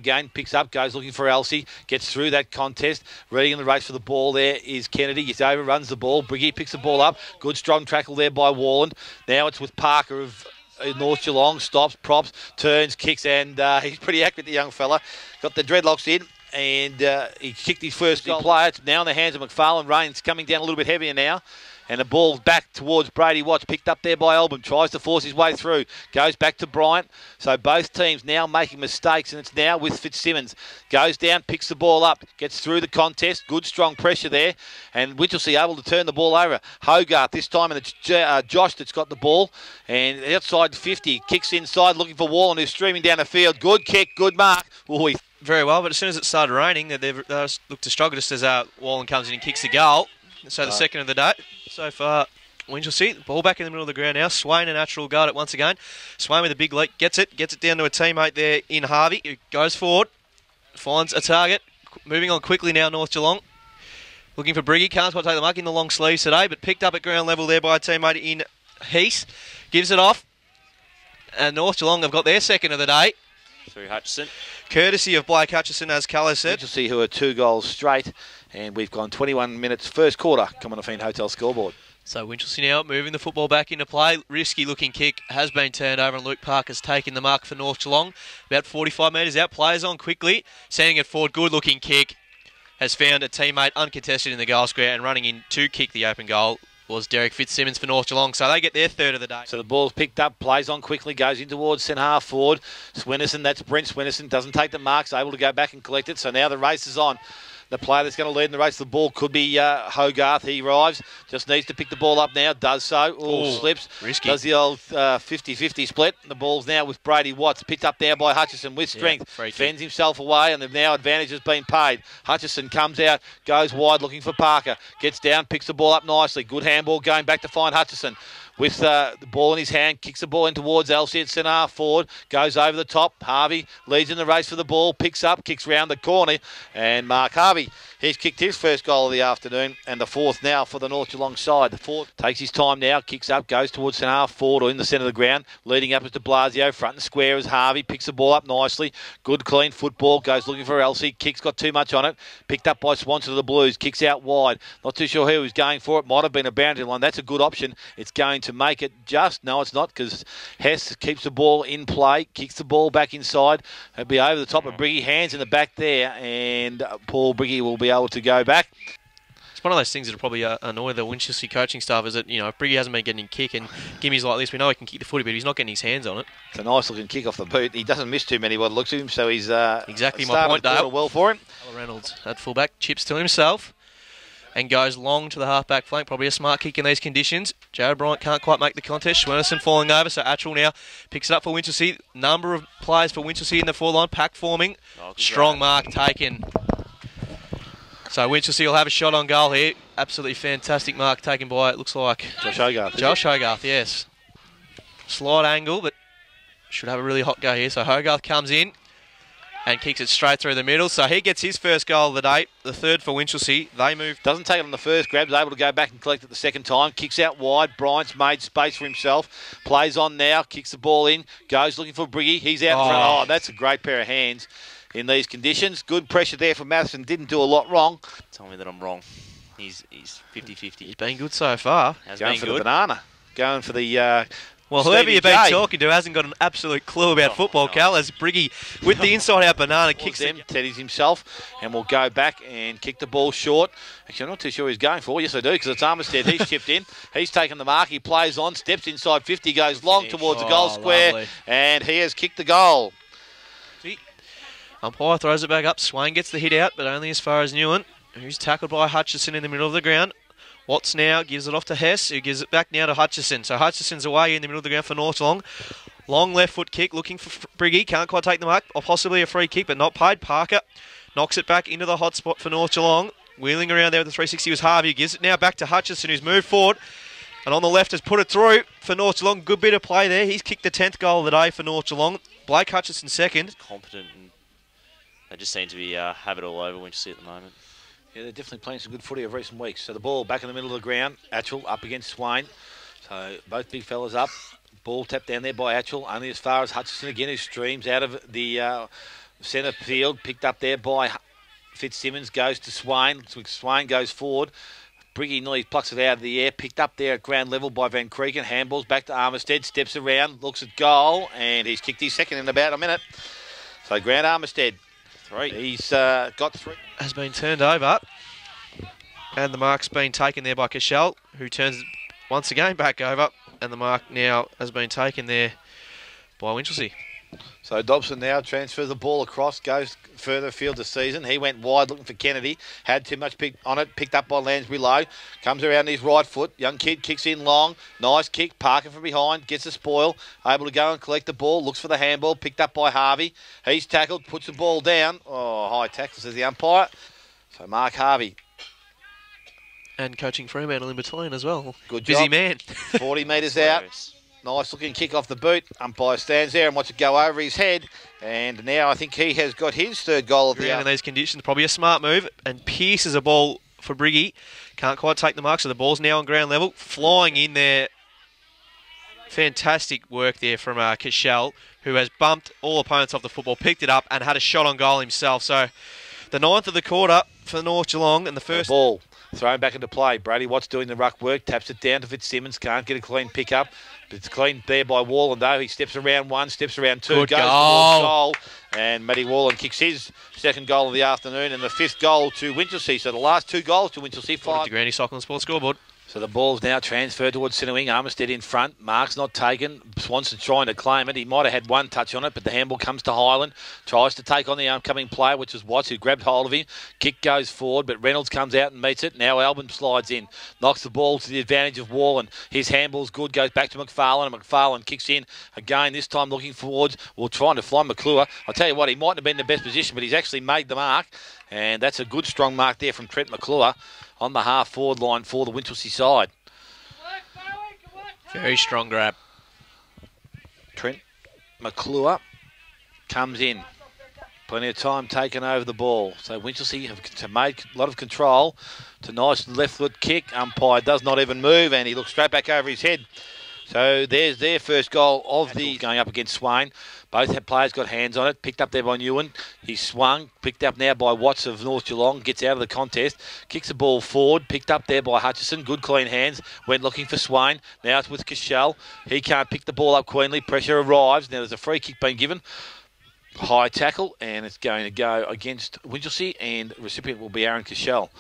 Again, picks up, goes looking for Elsie, gets through that contest. Reading the race for the ball there is Kennedy. Gets over, runs the ball. Briggy picks the ball up. Good strong tackle there by Warland. Now it's with Parker of North Geelong. Stops, props, turns, kicks, and he's pretty accurate, the young fella. Got the dreadlocks in, and he kicked his first goal. Player. It's now in the hands of McFarlane. Rain's coming down a little bit heavier now. And the ball back towards Brady Watts, picked up there by Albin, tries to force his way through, goes back to Bryant. So both teams now making mistakes, and it's now with Fitzsimmons. Goes down, picks the ball up, gets through the contest, good strong pressure there, and Winchelsea able to turn the ball over. Hogarth this time, and it's Josh that's got the ball, and outside 50, kicks inside looking for Wallen, who's streaming down the field. Good kick, good mark. Ooh, very well, but as soon as it started raining, they looked to struggle just as Wallen comes in and kicks the goal. So the second of the day so far, Winchelsea. Ball back in the middle of the ground now. Swain, a natural guard it once again. Swain with a big leap, gets it down to a teammate there in Harvey, who goes forward, finds a target. Moving on quickly now, North Geelong. Looking for Briggy, can't quite take the mark in the long sleeves today, but picked up at ground level there by a teammate in Heath. Gives it off, and North Geelong have got their second of the day. Through Hutchison. Courtesy of Blake Hutchison, as Callis said. Winchelsea, who are 2 goals straight, and we've gone 21 minutes first quarter, coming off Hotel scoreboard. So Winchelsea now moving the football back into play. Risky looking kick has been turned over, and Luke Parker's taken the mark for North Geelong. About 45 metres out, players on quickly, sending it forward. Good looking kick, has found a teammate uncontested in the goal square, and running in to kick the open goal was Derek Fitzsimmons for North Geelong, so they get their third of the day. So the ball's picked up, plays on quickly, goes in towards centre half forward. Swinnerson, that's Brent Swinnerson, doesn't take the marks, able to go back and collect it, so now the race is on. The player that's going to lead in the race, the ball could be Hogarth. He arrives, just needs to pick the ball up now, does so. Slips, risky. Does the old 50-50 split. The ball's now with Brady Watts, picked up there by Hutchison with strength. Fends himself away, and now advantage has been paid. Hutchison comes out, goes wide looking for Parker. Gets down, picks the ball up nicely. Good handball going back to find Hutchison. With the ball in his hand, kicks the ball in towards Elsie at centre half forward, goes over the top. Harvey leads in the race for the ball, picks up, kicks round the corner, and Mark Harvey, he's kicked his first goal of the afternoon, and the fourth now for the North Geelong side. The fourth takes his time now, kicks up, goes towards centre half forward or in the centre of the ground, leading up is de Blasio, front and square as Harvey, picks the ball up nicely, good clean football, goes looking for Elsie, kicks got too much on it, picked up by Swanson of the Blues, kicks out wide, not too sure who was going for it, might have been a boundary line, that's a good option, it's going to make it just, no it's not, because Hess keeps the ball in play, kicks the ball back inside, it'll be over the top of Briggy, hands in the back there, and Paul Briggy will be able to go back. It's one of those things that will probably annoy the Winchelsea coaching staff, is that, you know, if Briggy hasn't been getting kick and gimmies like this, we know he can kick the footy, but he's not getting his hands on it. It's a nice looking kick off the boot. He doesn't miss too many by the looks of him, so he's exactly my point, Dale. Well for him. Reynolds at fullback, chips to himself and goes long to the half-back flank. Probably a smart kick in these conditions. Jared Bryant can't quite make the contest. Schwernerson falling over, so Atchell now picks it up for Winchelsea. Number of players for Winchelsea in the forward line. Pack forming. Strong mark taken. So Winchelsea will have a shot on goal here. Absolutely fantastic mark taken by, it looks like, Josh Hogarth. Josh Hogarth, yes. Slight angle, but should have a really hot go here. So Hogarth comes in and kicks it straight through the middle. So he gets his first goal of the day, the third for Winchelsea. They move. Doesn't take it on the first, grabs, able to go back and collect it the second time. Kicks out wide. Bryant's made space for himself. Plays on now, kicks the ball in, goes looking for Briggy. He's out in front. Oh, that's a great pair of hands in these conditions. Good pressure there from Matheson. Didn't do a lot wrong. Tell me that I'm wrong. He's 50-50. He's been good so far. Going for the banana. Going for the... Well, whoever you've been talking to hasn't got an absolute clue about football, Cal, as Briggy, with the inside-out banana, kicks him. Teddy's himself, and will go back and kick the ball short. Actually, I'm not too sure he's going for. Yes, I do, because it's Armistead. He's chipped in. He's taken the mark. He plays on, steps inside 50, goes long towards the goal square, lovely. And he has kicked the goal. Umpire throws it back up. Swain gets the hit out, but only as far as Newen, who's tackled by Hutchison in the middle of the ground. Watts now gives it off to Hess, who gives it back now to Hutchison. So Hutchison's away in the middle of the ground for North Geelong. Long left foot kick, looking for Briggy. Can't quite take the mark, or possibly a free kick, but not paid. Parker knocks it back into the hot spot for North Geelong. Wheeling around there with the 360 was Harvey. Gives it now back to Hutchison, who's moved forward. And on the left has put it through for North Geelong. Good bit of play there. He's kicked the 10th goal of the day for North Geelong. Blake Hutchison second. Competent, and they just seem to be have it all over Winchelsea at the moment. Yeah, they're definitely playing some good footy of recent weeks. So the ball back in the middle of the ground. Atchell up against Swain. So both big fellas up. Ball tapped down there by Atchell. Only as far as Hutchison again, who streams out of the Centre field, picked up there by Fitzsimmons, goes to Swain. Swain goes forward. Briggy nearly plucks it out of the air, picked up there at ground level by Van Creeken. Handballs back to Armistead, steps around, looks at goal, and he's kicked his second in about a minute. So Grant Armistead, 3. He's got 3. Has been turned over, and the mark's been taken there by Cashel, who turns once again back over, and the mark now has been taken there by Winchelsea. So Dobson now transfers the ball across, goes further afield this season. He went wide looking for Kennedy, had too much pick on it, picked up by Lansbury Low, comes around his right foot, young kid kicks in long, nice kick, Parker from behind, gets a spoil, able to go and collect the ball, looks for the handball, picked up by Harvey. He's tackled, puts the ball down. Oh, high tackle, says the umpire. So Mark Harvey. And coaching Fremantle in between as well. Good Busy job. man. 40 metres out. Nice looking kick off the boot. Umpire stands there and watches it go over his head. And now I think he has got his third goal of the in these conditions, probably a smart move. And pierces a ball for Briggy. Can't quite take the mark, so the ball's now on ground level. Flying in there. Fantastic work there from Cashel, who has bumped all opponents off the football, picked it up and had a shot on goal himself. So the 9th of the quarter for North Geelong, and the first ball thrown back into play. Brady Watts doing the ruck work, taps it down to Fitzsimmons, can't get a clean pick up. But it's clean there by Wallen though. He steps around 1, steps around 2, Good goes goal. towards goal. And Matty Wallen kicks his second goal of the afternoon and the 5th goal to Winchelsea. So the last 2 goals to Winchelsea, 5. The Granny Sockland Sports scoreboard. So the ball's now transferred towards centre wing. Armistead in front. Mark's not taken. Swanson trying to claim it. He might have had 1 touch on it, but the handball comes to Highland. Tries to take on the oncoming player, which is Watts, who grabbed hold of him. Kick goes forward, but Reynolds comes out and meets it. Now Albin slides in. Knocks the ball to the advantage of Wallen. His handball's good. Goes back to McFarlane, and McFarlane kicks in again, this time looking forwards. Well, trying to find McClure. I'll tell you what, he mightn't have been in the best position, but he's actually made the mark. And that's a good, strong mark there from Trent McClure on the half-forward line for the Winchelsea side. Very strong grab. Trent McClure comes in. Plenty of time taken over the ball. So Winchelsea have made a lot of control. It's a nice left foot kick. Umpire does not even move and he looks straight back over his head. So there's their first goal of the going up against Swain. Both players got hands on it. Picked up there by Newen. He swung. Picked up now by Watts of North Geelong. Gets out of the contest. Kicks the ball forward. Picked up there by Hutchison. Good clean hands. Went looking for Swain. Now it's with Cashel. He can't pick the ball up cleanly. Pressure arrives. Now there's a free kick being given. High tackle. And it's going to go against Winchelsea. And the recipient will be Aaron Cashel.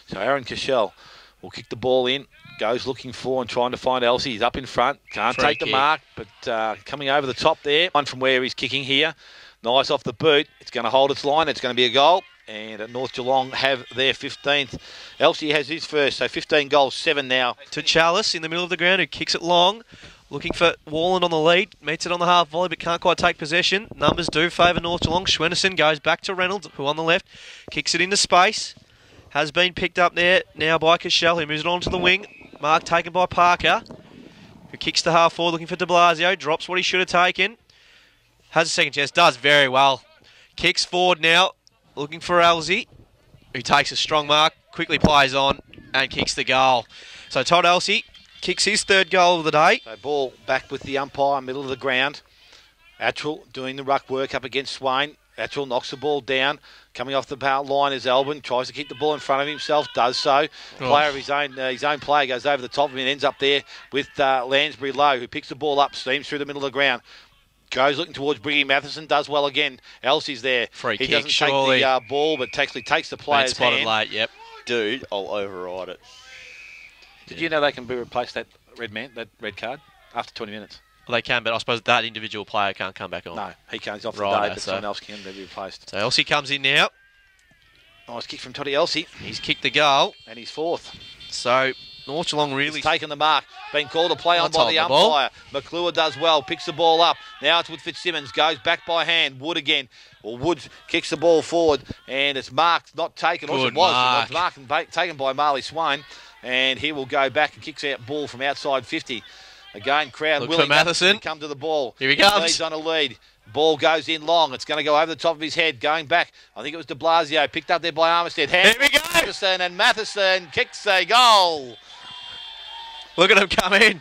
So Aaron Cashel will kick the ball in. Goes looking for and trying to find Elsie. He's up in front. Can't Free take kick. the mark, but coming over the top there. One from where he's kicking here. Nice off the boot. It's going to hold its line. It's going to be a goal. And North Geelong have their 15th. Elsie has his first, so 15 goals, 7 now. To Chalice in the middle of the ground, who kicks it long. Looking for Wallen on the lead. Meets it on the half volley, but can't quite take possession. Numbers do favour North Geelong. Schwennerson goes back to Reynolds, who on the left. Kicks it into space. Has been picked up there now by Cashel, who moves it on to the wing. Mark taken by Parker, who kicks the half forward looking for de Blasio. Drops what he should have taken. Has a second chance. Does very well. Kicks forward now, looking for Elsie, who takes a strong mark, quickly plays on and kicks the goal. So Todd Elsie kicks his 3rd goal of the day. So ball back with the umpire, middle of the ground. Attrell doing the ruck work up against Swain. Attrell knocks the ball down. Coming off the power line is Albin. Tries to keep the ball in front of himself. Does so. Player of his own player goes over the top of him and ends up there with Lansbury Low, who picks the ball up, steams through the middle of the ground. Goes looking towards Briggy Matheson. Does well again. Elsie's there. Free he kick, doesn't surely. take the ball, but actually takes the player's Spotted hand. late, yep. Dude, I'll override it. Did you know they can be replaced, that red card, after 20 minutes? Well, they can, but I suppose that individual player can't come back on. No, he can't. He's off Right, the day, but so- someone else can be replaced. So Elsie comes in now. Nice kick from Toddy Elsie, He's kicked the goal. and he's 4th. So North Geelong really... He's taken the mark. Been called a play on Not by holding the the ball. umpire. McClure does well. Picks the ball up. Now it's with Fitzsimmons. Goes back by hand. Wood again. Or Woods kicks the ball forward. And it's marked, not taken. Also, Good it was. mark. It was marked and taken by Marley Swain. And he will go back and kicks out ball from outside 50. Again, crowd Look willing for Matheson. to come to the ball. Here he comes. Leads on a lead. Ball goes in long. It's going to go over the top of his head. Going back. I think it was de Blasio. Picked up there by Armistead. Here we go. Matheson, and Matheson kicks a goal. Look at him come in.